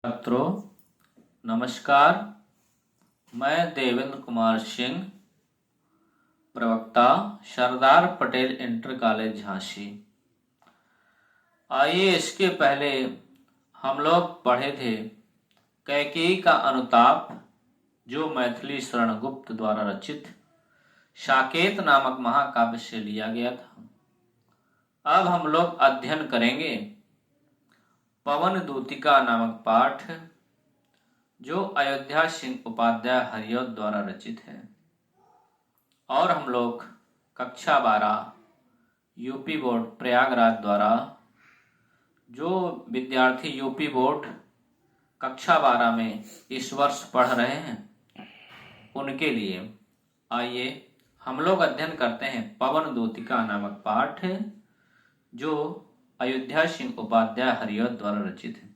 छात्रों नमस्कार। मैं देवेंद्र कुमार सिंह, प्रवक्ता सरदार पटेल इंटर कॉलेज झांसी। आइए इसके पहले हम लोग पढ़े थे कैकेयी का अनुताप, जो मैथिली शरण गुप्त द्वारा रचित साकेत नामक महाकाव्य से लिया गया था। अब हम लोग अध्ययन करेंगे पवन दूतिका नामक पाठ, जो अयोध्या सिंह उपाध्याय हरिऔध द्वारा रचित है। और हम लोग कक्षा 12 यूपी बोर्ड प्रयागराज द्वारा, जो विद्यार्थी यूपी बोर्ड कक्षा 12 में इस वर्ष पढ़ रहे हैं, उनके लिए आइए हम लोग अध्ययन करते हैं पवन दूतिका नामक पाठ, जो अयोध्या सिंह उपाध्याय हरिऔध द्वारा रचित है।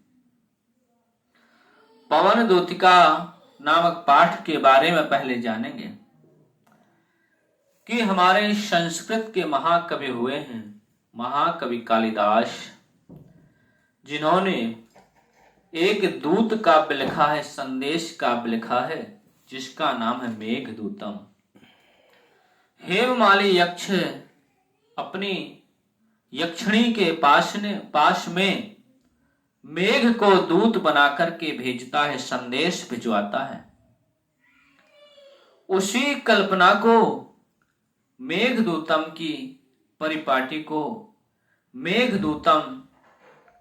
पवन दूतिका नामक पाठ के बारे में पहले जानेंगे कि हमारे संस्कृत के महाकवि हुए हैं महाकवि कालिदास, जिन्होंने एक दूत काव्य लिखा है, संदेश काव्य लिखा है, जिसका नाम है मेघदूतम। हेममाली यक्ष अपनी यक्षिणी के पास में मेघ को दूत बना करके भेजता है, संदेश भिजवाता है। उसी कल्पना को मेघदूतम की परिपाटी को मेघदूतम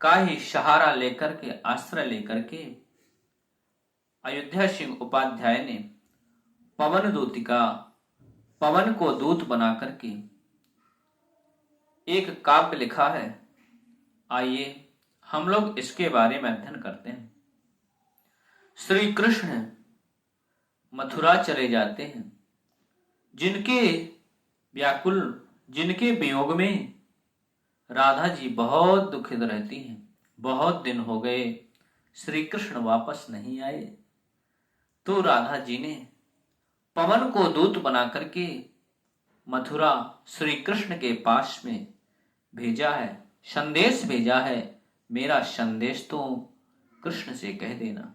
का ही सहारा लेकर के, आश्रय लेकर के अयोध्या सिंह उपाध्याय ने पवन दूतिका, पवन को दूत बना करके एक काव्य लिखा है। आइए हम लोग इसके बारे में अध्ययन करते हैं। श्री कृष्ण मथुरा चले जाते हैं, जिनके वियोग में राधा जी बहुत दुखित रहती हैं। बहुत दिन हो गए, श्री कृष्ण वापस नहीं आए, तो राधा जी ने पवन को दूत बना करके मथुरा श्री कृष्ण के पास में भेजा है, संदेश भेजा है। मेरा संदेश तो कृष्ण से कह देना।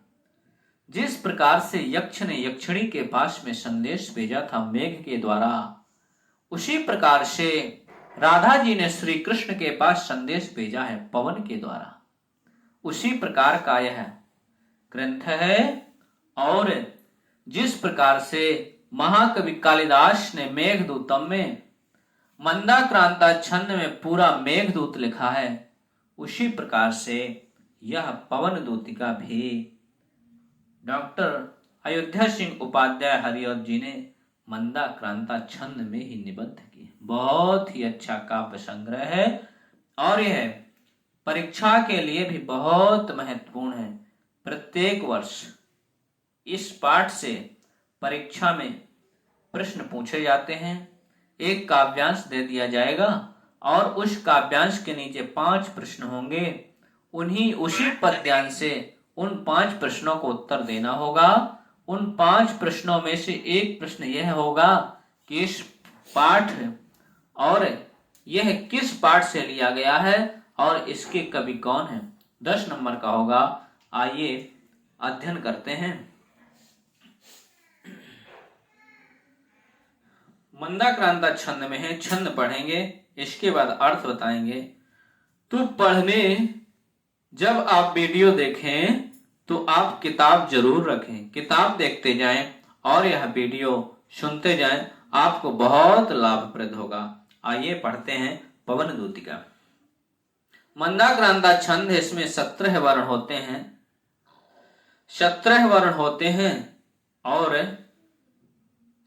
जिस प्रकार से यक्ष ने यक्षिणी के पास में संदेश भेजा था मेघ के द्वारा, उसी प्रकार से राधा जी ने श्री कृष्ण के पास संदेश भेजा है पवन के द्वारा। उसी प्रकार का यह ग्रंथ है। और जिस प्रकार से महाकवि कालिदास ने मेघदूतम में मंदाक्रांता छंद में पूरा मेघदूत लिखा है, उसी प्रकार से यह पवन दूतिका भी डॉक्टर अयोध्या सिंह उपाध्याय हरिऔध जी ने मंदाक्रांता छंद में ही निबद्ध की। बहुत ही अच्छा काव्य संग्रह है और यह परीक्षा के लिए भी बहुत महत्वपूर्ण है। प्रत्येक वर्ष इस पाठ से परीक्षा में प्रश्न पूछे जाते हैं। एक काव्यांश दे दिया जाएगा और उस काव्यांश के नीचे 5 प्रश्न होंगे। उसी पद्यांश से उन 5 प्रश्नों को उत्तर देना होगा। उन 5 प्रश्नों में से एक प्रश्न यह होगा कि इस पाठ और यह किस पाठ से लिया गया है और इसके कवि कौन है। 10 नंबर का होगा। आइए अध्ययन करते हैं। मंदाक्रांता छंद में है, छंद पढ़ेंगे, इसके बाद अर्थ बताएंगे। तो पढ़ने जब आप वीडियो देखें तो आप किताब जरूर रखें, किताब देखते जाएं और यह वीडियो सुनते जाएं, आपको बहुत लाभप्रद होगा। आइए पढ़ते हैं पवन दूतिका। मंदाक्रांता छंद है, इसमें 17 वर्ण होते हैं, 17 वर्ण होते हैं और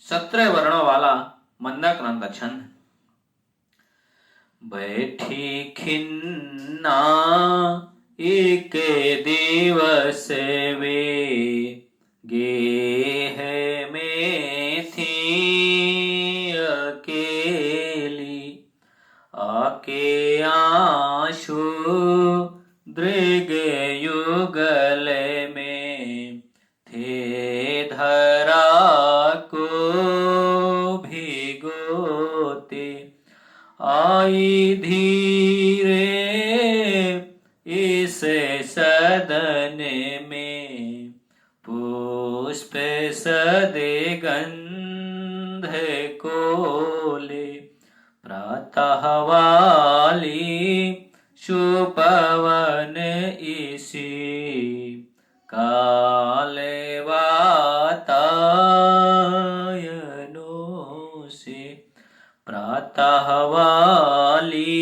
17 वर्णों वाला मंदाक्रांता छंद। बैठी खिन्ना एक दिवस वे, गेह में थी अकेली, आके आंसू दृग युगल में, थे धरा को आई धीरे इस सदन में पुष्प सदे गंध कोले, प्रातः वाली सुपवन इसी काले वातायनों से। प्रातः वाली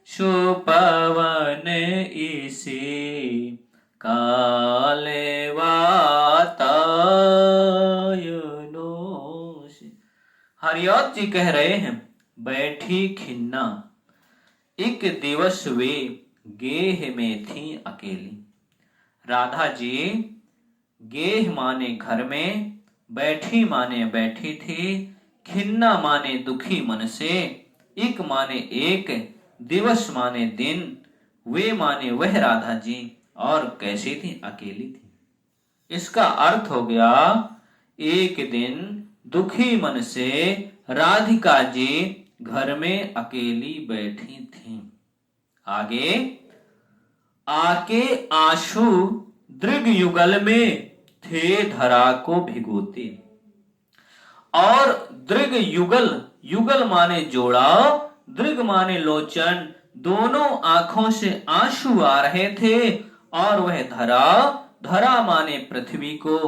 सुपवन इसी काले वातायनों से। हरिऔध जी कह रहे हैं, बैठी खिन्ना एक दिवस वे गेह में थी अकेली। राधा जी गेह माने घर में, बैठी माने बैठी थी, खिन्ना माने दुखी मन से, एक माने एक, दिवस माने दिन, वे माने वह राधा जी, और कैसी थी, अकेली थी। इसका अर्थ हो गया, एक दिन दुखी मन से राधिका जी घर में अकेली बैठी थी। आगे, आके आंसू दृग युगल में थे धरा को भिगोते। और दृग युगल, युगल माने जोड़ा, दृग माने लोचन, दोनों आंखों से आंसू आ रहे थे। और वह धरा, धरा माने पृथ्वी को,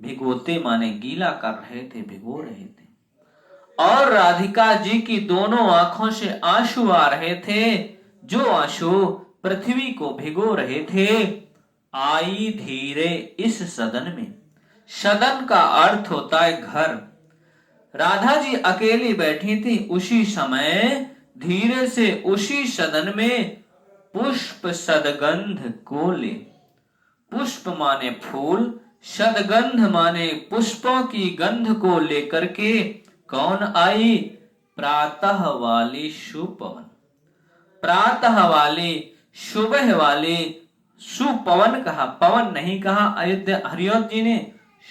भिगोते माने गीला कर रहे थे, भिगो रहे थे। और राधिका जी की दोनों आंखों से आंसू आ रहे थे, जो आंसू पृथ्वी को भिगो रहे थे। आई धीरे इस सदन में, सदन का अर्थ होता है घर। राधा जी अकेली बैठी थी, उसी समय धीरे से उसी सदन में पुष्प सदगंध कोले। पुष्प माने फूल, सदगंध माने पुष्पों की गंध को लेकर के कौन आई? प्रातः वाली सुपवन। प्रातः वाली, सुबह वाली, सुपवन कहा, पवन नहीं कहा अयोध्या हरिऔध जी ने,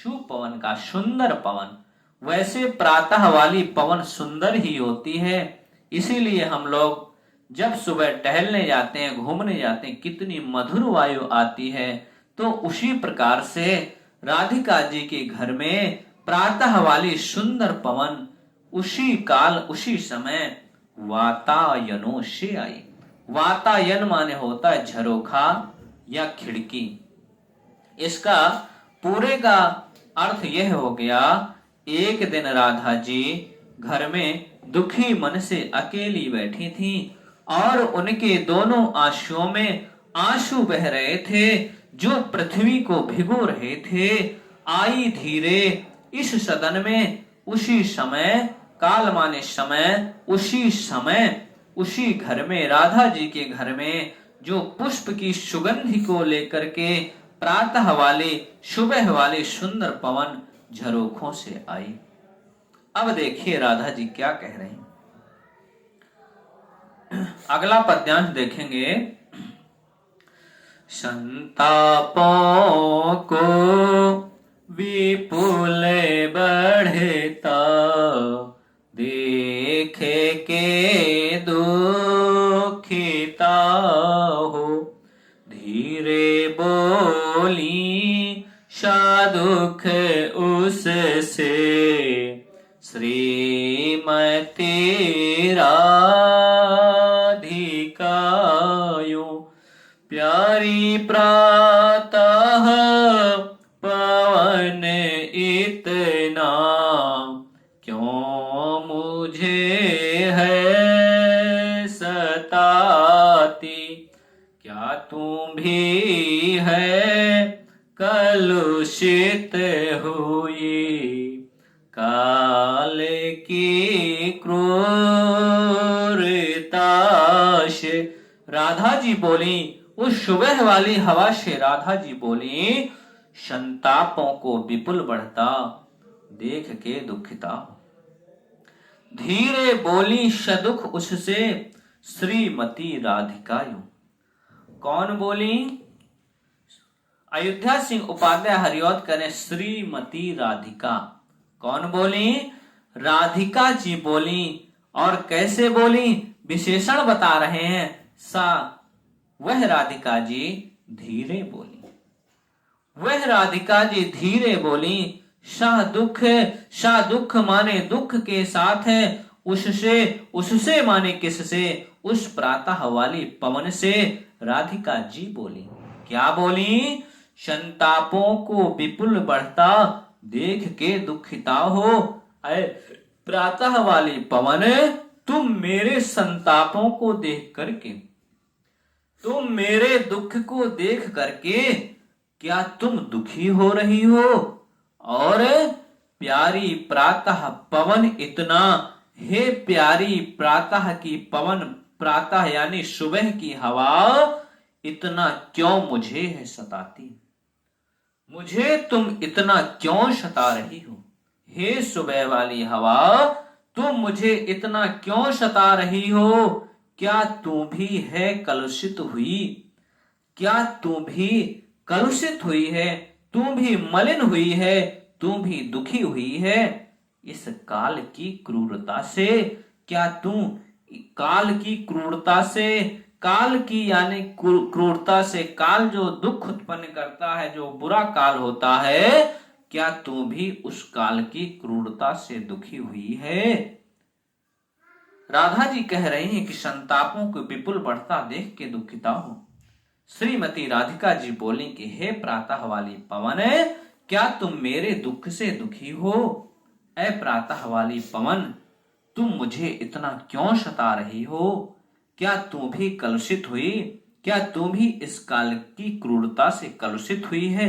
सुपवन का, सुंदर पवन। वैसे प्रातः वाली पवन सुंदर ही होती है, इसीलिए हम लोग जब सुबह टहलने जाते हैं, घूमने जाते हैं, कितनी मधुर वायु आती है। तो उसी प्रकार से राधिका जी के घर में प्रातः वाली सुंदर पवन उसी काल, उसी समय वातायनों से आई। वातायन माने होता है झरोखा या खिड़की। इसका पूरे का अर्थ यह हो गया, एक दिन राधा जी घर में दुखी मन से अकेली बैठी थी और उनके दोनों आंसुओं में आंसू बह रहे थे, जो पृथ्वी को भिगो रहे थे। आई धीरे इस सदन में, उसी समय, काल माने समय, उसी समय, उसी घर में, राधा जी के घर में, जो पुष्प की सुगंधि को लेकर के प्रातः वाले, सुबह वाले सुंदर पवन झरोखों से आई। अब देखिए राधा जी क्या कह रहे हैं। अगला पद्यांश देखेंगे। संतापों को विपुल बढ़ता, देखे के दुखिता हो, धीरे बोली सादुख उससे, श्रीमती राधिकायो, प्यारी प्रातः पवन इतना, क्यों मुझे है सताती, क्या तुम भी है कलुषित हुई, काल की क्रूरता से। राधा जी बोली, उस सुबह वाली हवा से राधा जी बोली, संतापों को विपुल बढ़ता, देख के दुखिता हो, धीरे बोली सदुख उससे, श्रीमती राधिकायो। कौन बोली? अयोध्या सिंह उपाध्याय हरिऔध करें, श्रीमती राधिका। कौन बोली? राधिका जी बोली। और कैसे बोली? विशेषण बता रहे हैं, सा, वह राधिका जी धीरे बोली। वह राधिका जी धीरे बोली, शाह दुख माने दुख के साथ है, उससे उससे माने किससे, उस प्रातः वाली पवन से। राधिका जी बोली, क्या बोली? संतापों को विपुल बढ़ता देख के दुखिता हो। अरे प्रातः वाली पवन, तुम मेरे संतापों को देख करके, तुम मेरे दुख को देख करके क्या तुम दुखी हो रही हो? और प्यारी प्रातः पवन इतना, हे प्यारी प्रातः की पवन, प्रातः यानी सुबह की हवा इतना क्यों मुझे है सताती? मुझे तुम इतना क्यों सता रही हो? हे सुबह वाली हवा, तुम मुझे इतना क्यों सता रही हो? क्या तू भी है कलुषित हुई? क्या तू भी कलुषित हुई है? तू भी मलिन हुई है? तू भी दुखी हुई है इस काल की क्रूरता से? क्या तू काल की क्रूरता से, काल की यानी क्रूरता से, काल जो दुख उत्पन्न करता है, जो बुरा काल होता है, क्या तू भी उस काल की क्रूरता से दुखी हुई है? राधा जी कह रही हैं कि संतापों को विपुल बढ़ता देख के दुखिता हो। श्रीमती राधिका जी बोली कि हे प्रातः वाली पवन, क्या तुम मेरे दुख से दुखी हो? ऐ प्रातः वाली पवन, तुम मुझे इतना क्यों सता रही हो? क्या तू भी कलुषित हुई? क्या तू भी इस काल की क्रूरता से कलुषित हुई है,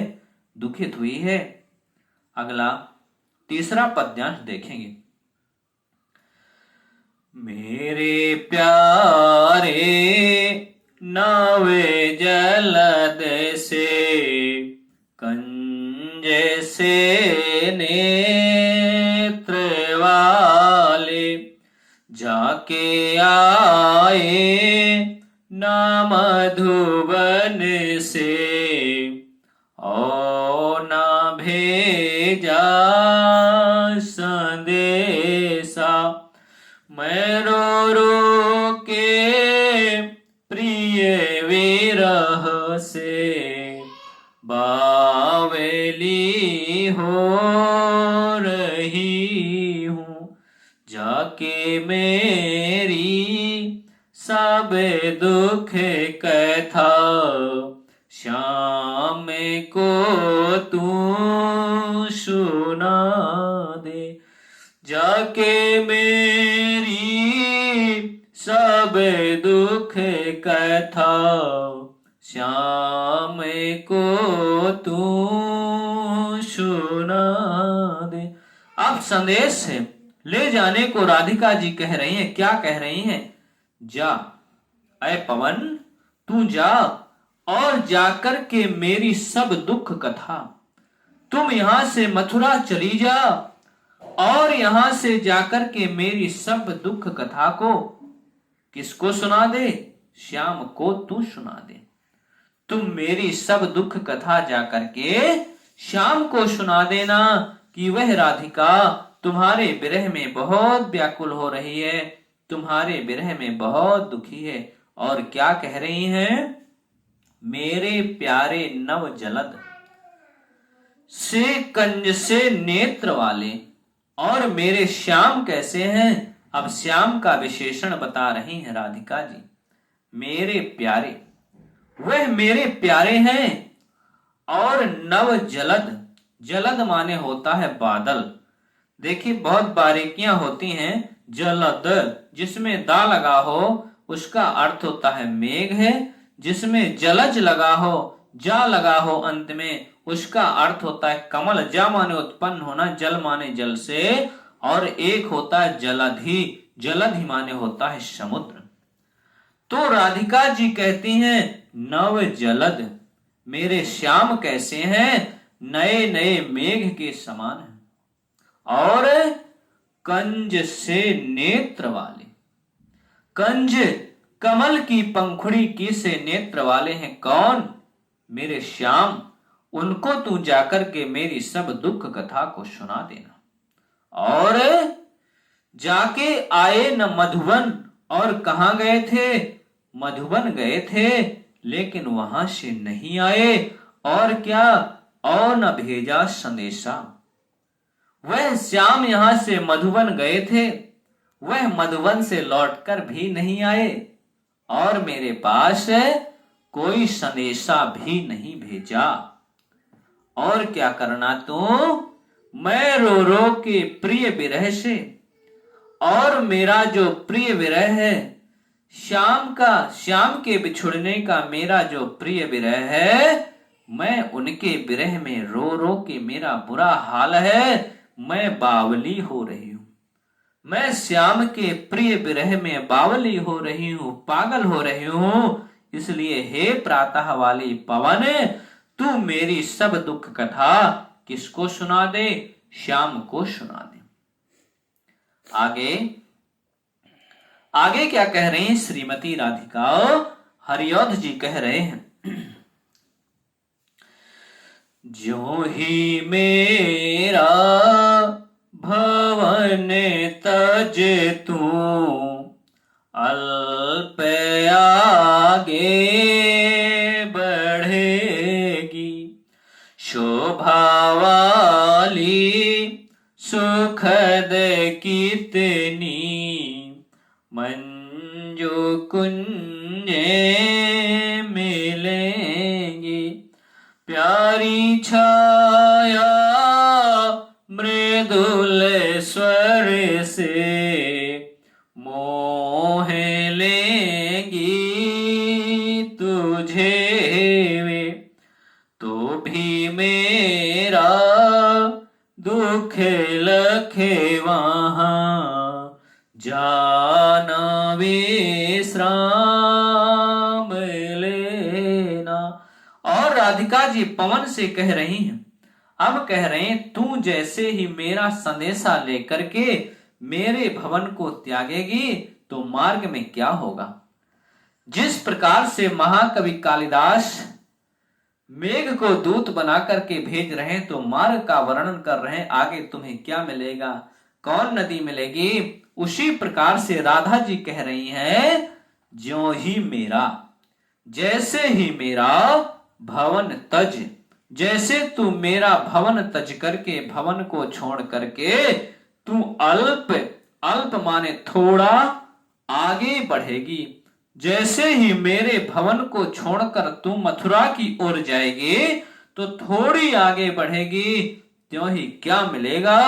दुखित हुई है? अगला तीसरा पद्यांश देखेंगे। मेरे प्यारे नावे जलद से, कंज से नेत्र वाले, जाके आए ना मधुबन से, और ना भेजा संदेशा। मैं रो रो के प्रिय विरह से, बावली हो रही हूँ। जाके मेरी सब दुख कथा, श्याम को तू सुना दे। जाके मेरी सब दुख कथा, श्याम को तू सुना दे। अब संदेश से ले जाने को राधिका जी कह रही हैं। क्या कह रही हैं? जा ऐ पवन, तू जा और जाकर के मेरी सब दुख कथा, तुम यहां से मथुरा चली जा और यहां से जाकर के मेरी सब दुख कथा को किसको सुना दे? श्याम को तू सुना दे। तुम मेरी सब दुख कथा जाकर के श्याम को सुना देना कि वह राधिका तुम्हारे विरह में बहुत व्याकुल हो रही है, तुम्हारे विरह में बहुत दुखी है। और क्या कह रही हैं? मेरे प्यारे नव जलद से, कंज से नेत्र वाले, और मेरे श्याम कैसे हैं? अब श्याम का विशेषण बता रही हैं राधिका जी। मेरे प्यारे, वह मेरे प्यारे हैं। और नव जलद, जलद माने होता है बादल। देखिए बहुत बारीकियां होती हैं। जलद जिसमें दा लगा हो उसका अर्थ होता है मेघ है, जिसमें जलज लगा हो, जा लगा हो अंत में, उसका अर्थ होता है कमल। जा माने उत्पन्न होना, जल माने जल से, और एक होता है जलधि, जलधि माने होता है समुद्र। तो राधिका जी कहती हैं नव जलद, मेरे श्याम कैसे हैं? नए नए मेघ के समान हैं। और कंज से नेत्र वाले, कंज कमल की पंखुड़ी की से नेत्र वाले हैं कौन? मेरे श्याम। उनको तू जाकर के मेरी सब दुख कथा को सुना देना। और जाके आए न मधुबन, और कहां गए थे? मधुबन गए थे, लेकिन वहां से नहीं आए। और क्या? और न भेजा संदेशा। वह श्याम यहां से मधुबन गए थे, वह मधुबन से लौटकर भी नहीं आए और मेरे पास कोई संदेशा भी नहीं भेजा। और क्या करना तू? मैं रो रो के प्रिय विरह से, और मेरा जो प्रिय विरह है, श्याम के बिछुड़ने का मेरा जो प्रिय विरह है, मैं उनके विरह में रो रो के मेरा बुरा हाल है। मैं बावली हो रही हूं, मैं श्याम के प्रिय विरह में बावली हो रही हूं, पागल हो रही हूं। इसलिए हे प्रातः वाली पवन, तू मेरी सब दुख कथा किसको सुना दे? श्याम को सुना दे। आगे क्या कह रही हैं श्रीमती राधिका? हरिऔध जी कह रहे हैं, ज्यों ही मेरा भवन तज तू अल्प आगे बढ़ेगी, शोभा वाली सुखद कितनी मंजू कुंजे मिलेंगी, प्यारी छाया मृदुल स्वर से मोह लेंगी तुझे वे, तो भी मेरा दुख लखे वहां जाना विश्राम लेना। और राधिका जी पवन से कह रही हैं, अब कह रहे हैं, तू जैसे ही मेरा संदेशा लेकर के मेरे भवन को त्यागेगी तो मार्ग में क्या होगा। जिस प्रकार से महाकवि कालिदास मेघ को दूत बना करके भेज रहे हैं, तो मार्ग का वर्णन कर रहे हैं, आगे तुम्हें क्या मिलेगा, कौन नदी मिलेगी। उसी प्रकार से राधा जी कह रही हैं, ज्यों ही मेरा, जैसे ही मेरा भवन तज, जैसे तू मेरा भवन तज करके, भवन को छोड़ करके तू अल्प माने थोड़ा आगे बढ़ेगी, जैसे ही मेरे भवन को छोड़कर तू मथुरा की ओर जाएगी तो थोड़ी आगे बढ़ेगी, त्यों ही क्या मिलेगा,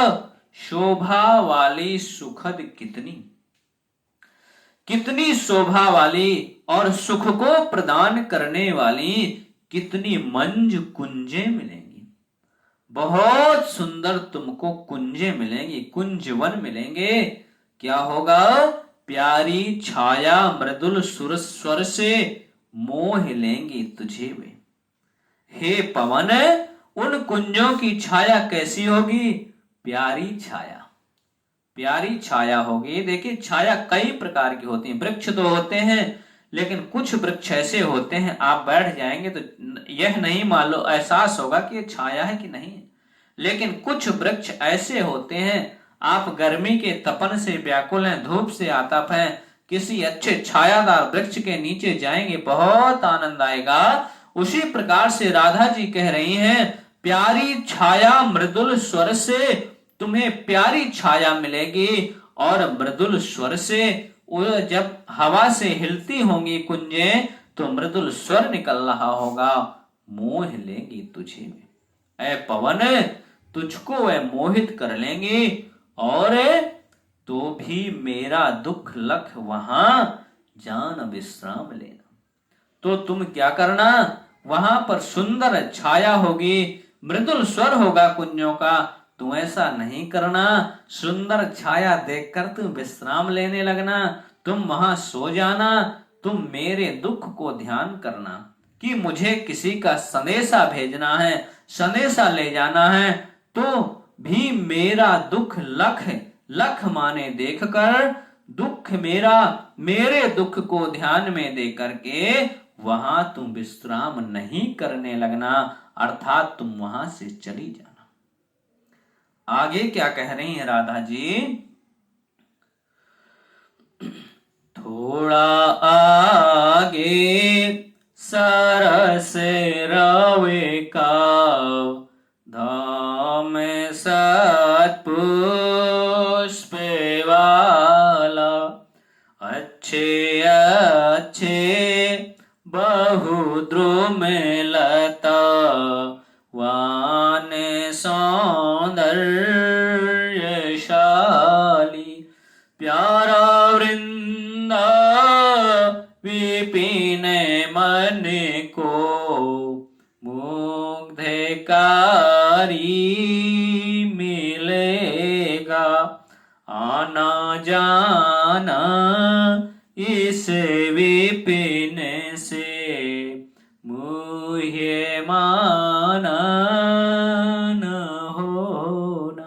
शोभा वाली सुखद कितनी शोभा वाली और सुख को प्रदान करने वाली कितनी मंज कुंजे मिलेंगी। बहुत सुंदर तुमको कुंजे मिलेंगी, कुंजवन मिलेंगे। क्या होगा, प्यारी छाया मृदुल सुर स्वर से मोह लेंगी तुझे वे। हे पवन, उन कुंजों की छाया कैसी होगी, प्यारी छाया होगी। देखिए छाया कई प्रकार की होती है, वृक्ष तो होते हैं, लेकिन कुछ वृक्ष ऐसे होते हैं आप बैठ जाएंगे तो यह नहीं मालूम एहसास होगा कि ये छाया है कि नहीं। लेकिन कुछ वृक्ष ऐसे होते हैं आप गर्मी के तपन से व्याकुल हैं, धूप से आतप हैं, किसी अच्छे छायादार वृक्ष के नीचे जाएंगे बहुत आनंद आएगा। उसी प्रकार से राधा जी कह रही हैं, प्यारी छाया मृदुल स्वर से तुम्हें प्यारी छाया मिलेगी, और मृदुल स्वर से जब हवा से हिलती होंगी कुंजे तो मृदुल स्वर निकल रहा होगा, मोह लेंगी तुझे। ऐ पवन, तुझको वह मोहित कर लेंगी, और तो भी मेरा दुख लख वहां जान विश्राम लेना। तो तुम क्या करना, वहां पर सुंदर छाया होगी, मृदुल स्वर होगा कुंजों का, तू ऐसा नहीं करना। सुंदर छाया देखकर तू विश्राम लेने लगना, तुम वहां सो जाना। तुम मेरे दुख को ध्यान करना कि मुझे किसी का संदेशा भेजना है, संदेशा ले जाना है, तो भी मेरा दुख लख माने देखकर, दुख मेरे दुख को ध्यान में दे करके वहां तुम विश्राम नहीं करने लगना, अर्थात तुम वहां से चली जाना। आगे क्या कह रही हैं राधा जी, थोड़ा आगे सरस रवे का धाम सत्पुष्प वाला। अच्छे अच्छे बहुद्रुम लता वान सौंदर्यशाली। प्यारा वृंदा विपिन मन को मुग्धकारी मिलेगा। आना जाना इस विपिन से मुह्य माना न होना।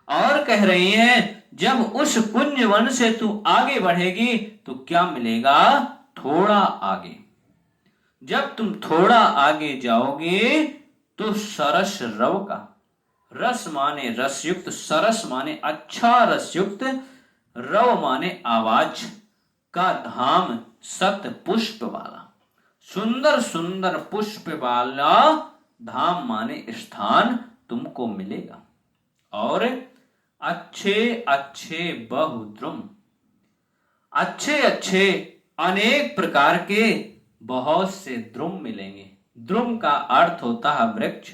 और कह रही हैं, जब उस कुंज वन से तू आगे बढ़ेगी तो क्या मिलेगा? थोड़ा आगे। जब तुम थोड़ा आगे जाओगे तो सरस रव का, रस माने रसयुक्त, सरस माने अच्छा रसयुक्त, रव माने आवाज का धाम, सत पुष्प वाला, सुंदर सुंदर पुष्प वाला धाम माने स्थान तुमको मिलेगा। और अच्छे अच्छे बहुद्रुम, अच्छे अच्छे अनेक प्रकार के बहुत से द्रुम मिलेंगे। द्रुम का अर्थ होता है वृक्ष।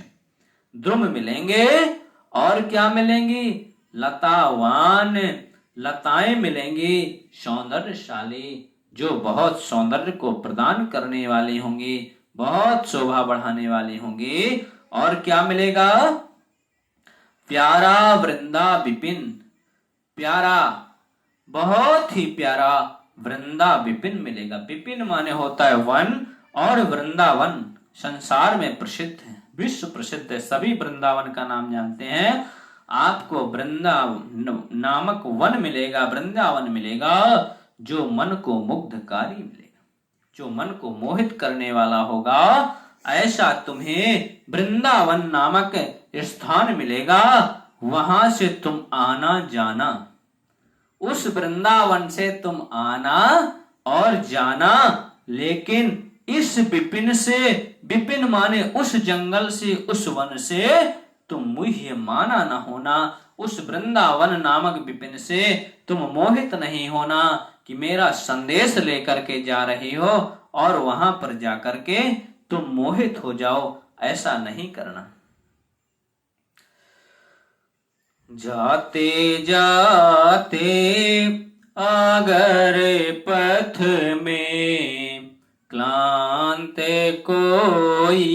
द्रुम मिलेंगे और क्या मिलेंगी? लतावान, लताएं मिलेंगी, सौंदर्यशाली, जो बहुत सौंदर्य को प्रदान करने वाली होंगी, बहुत शोभा बढ़ाने वाली होंगी। और क्या मिलेगा? प्यारा वृंदा विपिन, प्यारा, बहुत ही प्यारा वृंदा विपिन मिलेगा। विपिन माने होता है वन, और वृंदावन संसार में प्रसिद्ध है, विश्व प्रसिद्ध है, सभी वृंदावन का नाम जानते हैं। आपको वृंदावन नामक वन मिलेगा, वृंदावन मिलेगा, जो मन को मुग्धकारी मिलेगा, जो मन को मोहित करने वाला होगा। ऐसा तुम्हें वृंदावन नामक स्थान मिलेगा। वहां से तुम आना जाना, उस वृंदावन से तुम आना और जाना, लेकिन इस विपिन से, विपिन माने उस जंगल से, उस वन से तुम मुह्य माना न होना। उस वृंदावन नामक विपिन से तुम मोहित नहीं होना कि मेरा संदेश लेकर के जा रही हो और वहां पर जाकर के तुम मोहित हो जाओ, ऐसा नहीं करना। जाते जाते अगर पथ में क्लांत कोई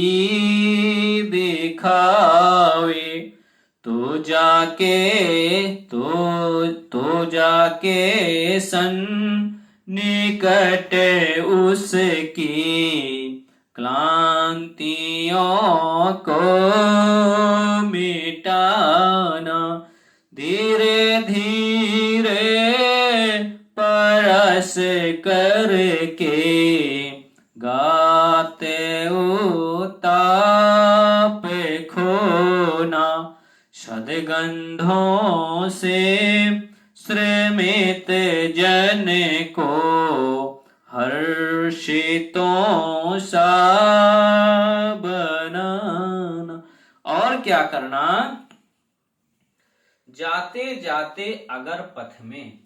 दिखावे, तो जाके निकट उसकी क्लांतियों को मिटाना। धीरे धीरे परस करके गाते उताप खोना। सदगंधों से श्रमित जन को हर्षितों सा बनाना। और क्या करना? जाते जाते अगर पथ में,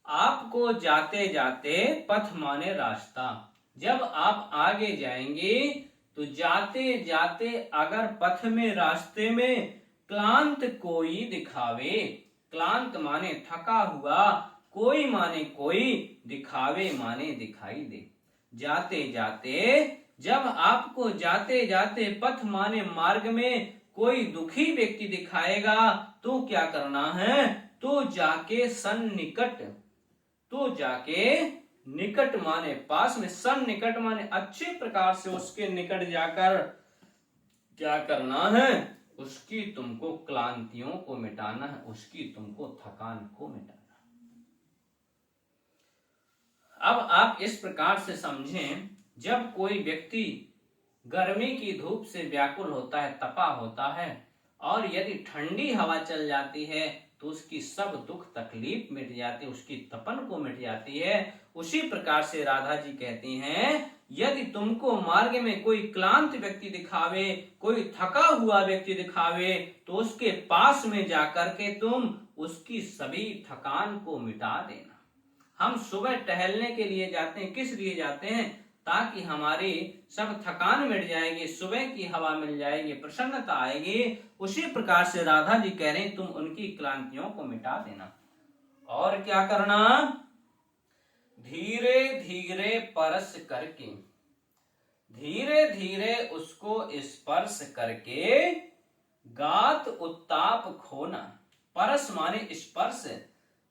आपको जाते जाते, पथ माने रास्ता, जब आप आगे जाएंगे तो जाते जाते अगर पथ में, रास्ते में क्लांत कोई दिखावे, क्लांत माने थका हुआ, कोई माने कोई, दिखावे माने दिखाई दे। जाते जाते, जब आपको जाते जाते पथ माने मार्ग में कोई दुखी व्यक्ति दिखाएगा तो क्या करना है? तो जाके सन्निकट, तो जाके निकट माने पास में, सन्निकट माने अच्छे प्रकार से उसके निकट जाकर क्या करना है? उसकी तुमको क्लांतियों को मिटाना है, उसकी तुमको थकान को मिटाना। अब आप इस प्रकार से समझें, जब कोई व्यक्ति गर्मी की धूप से व्याकुल होता है, तपा होता है, और यदि ठंडी हवा चल जाती है तो उसकी सब दुख तकलीफ मिट जाती है, उसकी तपन को मिट जाती है, उसी प्रकार से राधा जी कहती हैं, यदि तुमको मार्ग में कोई क्लांत व्यक्ति दिखावे, कोई थका हुआ व्यक्ति दिखावे, तो उसके पास में जाकर के तुम उसकी सभी थकान को मिटा देना। हम सुबह टहलने के लिए जाते हैं, किस लिए जाते हैं? ताकि हमारी सब थकान मिट जाएगी, सुबह की हवा मिल जाएगी, प्रसन्नता आएगी। उसी प्रकार से राधा जी कह रहे हैं, तुम उनकी क्लांतियों को मिटा देना। और क्या करना? धीरे धीरे परस करके, धीरे धीरे उसको स्पर्श करके गात उत्ताप खोना। परस माने स्पर्श,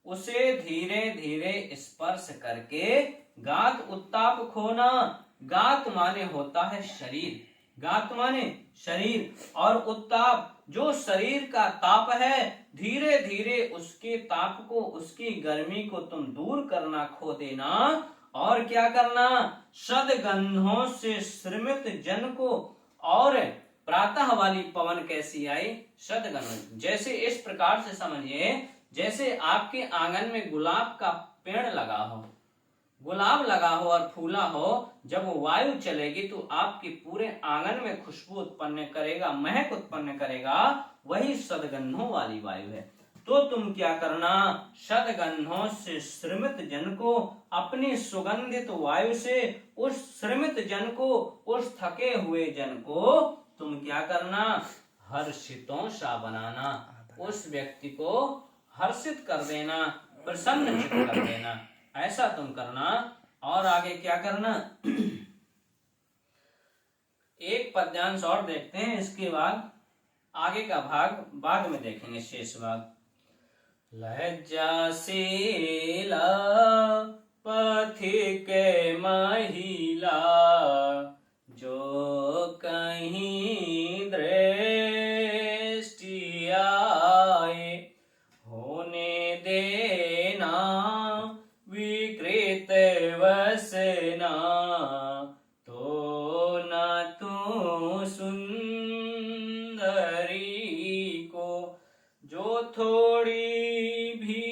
उसे धीरे धीरे स्पर्श करके गात उत्ताप खोना। गात माने होता है शरीर, गात माने शरीर, और उत्ताप जो शरीर का ताप है, धीरे धीरे उसके ताप को, उसकी गर्मी को तुम दूर करना, खो देना। और क्या करना? सदगंधों से श्रमित जन को। और प्रातः वाली पवन कैसी आई? सदगंध। जैसे इस प्रकार से समझिए, जैसे आपके आंगन में गुलाब का पेड़ लगा हो, गुलाब लगा हो और फूला हो, जब वो वायु चलेगी तो आपके पूरे आंगन में खुशबू उत्पन्न करेगा, महक उत्पन्न करेगा, वही सदगंधों वाली वायु है। तो तुम क्या करना? सदगंधों से श्रमित जन को, अपनी सुगंधित वायु से उस श्रमित जन को, उस थके हुए जन को तुम क्या करना? हर्षितों सा बनाना। उस व्यक्ति को हर्षित कर देना, प्रसन्न चित्त कर देना, ऐसा तुम करना। और आगे क्या करना? एक पद्यांश और देखते हैं, इसके बाद आगे का भाग बाद में देखेंगे, शेष भाग। लज्जाशीला पथिक महिला, जो कहीं दृष्टि आए, होने देना विकृत वसना, तो न तू सुंदरी को, जो थोड़ी भी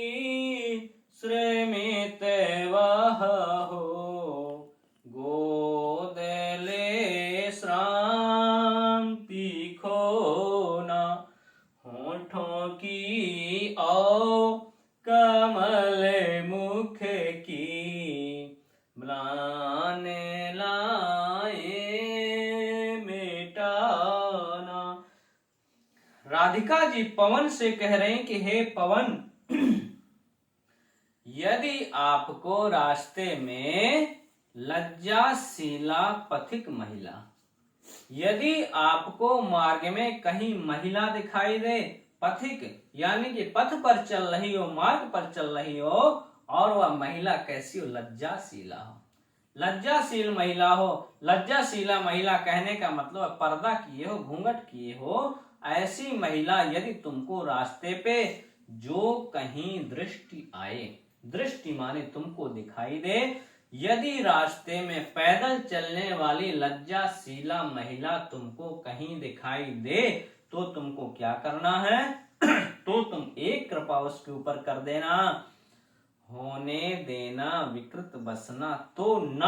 श्रमित वह हो, गोद ले श्रांति खोना, होठों की औ कमल मुख की, म्लान लाए मिटाना। राधिका जी पवन से कह रहे हैं कि हे पवन, यदि आपको रास्ते में लज्जाशीला पथिक महिला, यदि आपको मार्ग में कहीं महिला दिखाई दे, पथिक यानी कि पथ पर चल रही हो, मार्ग पर चल रही हो, और वह महिला कैसी हो? लज्जाशीला हो, लज्जाशील महिला हो। लज्जाशीला महिला कहने का मतलब पर्दा किए हो, घूंघट किए हो, ऐसी महिला यदि तुमको रास्ते पे जो कहीं दृष्टि आए, दृष्टि माने तुमको दिखाई दे, यदि रास्ते में पैदल चलने वाली लज्जाशीला महिला तुमको कहीं दिखाई दे, तो तुमको क्या करना है? तो तुम एक कृपा उसके ऊपर कर देना, होने देना विकृत बसना, तो न,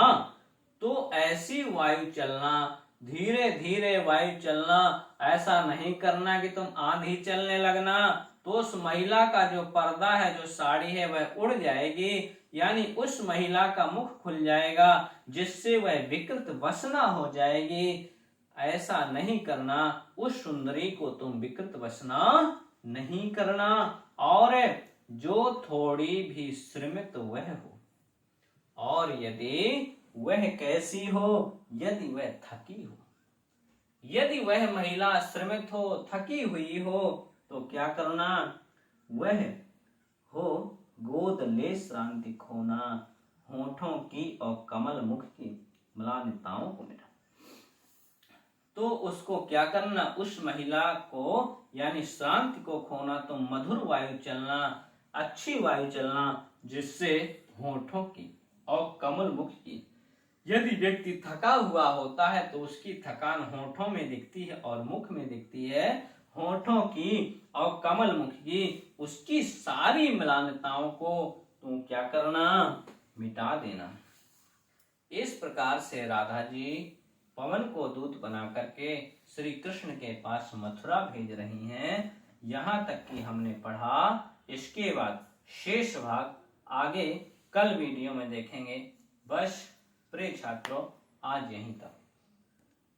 तो ऐसी वायु चलना, धीरे धीरे वायु चलना, ऐसा नहीं करना कि तुम आंधी चलने लगना, तो उस महिला का जो पर्दा है, जो साड़ी है, वह उड़ जाएगी, यानी उस महिला का मुख खुल जाएगा, जिससे वह विकृत वसना हो जाएगी। ऐसा नहीं करना, उस सुंदरी को तुम विकृत वसना नहीं करना। और जो थोड़ी भी श्रमित वह हो, और यदि वह कैसी हो? यदि वह थकी हो, यदि वह महिला श्रमित हो, थकी हुई हो, तो क्या करना? वह हो गोद ले श्रांति खोना, होठों की और कमल मुख की म्लानताओं को मिटा। तो उसको क्या करना? उस महिला को यानी श्रांति को खोना, तो मधुर वायु चलना, अच्छी वायु चलना, जिससे होठों की और कमल मुख की, यदि व्यक्ति थका हुआ होता है तो उसकी थकान होठों में दिखती है और मुख में दिखती है, होठों की और कमल मुख की, उसकी सारी म्लानताओं को तुम क्या करना? मिटा देना। इस प्रकार से राधा जी पवन को दूत बना करके श्री कृष्ण के पास मथुरा भेज रही हैं। यहाँ तक कि हमने पढ़ा, इसके बाद शेष भाग आगे कल वीडियो में देखेंगे। बस प्रिय छात्रों, आज यहीं तक।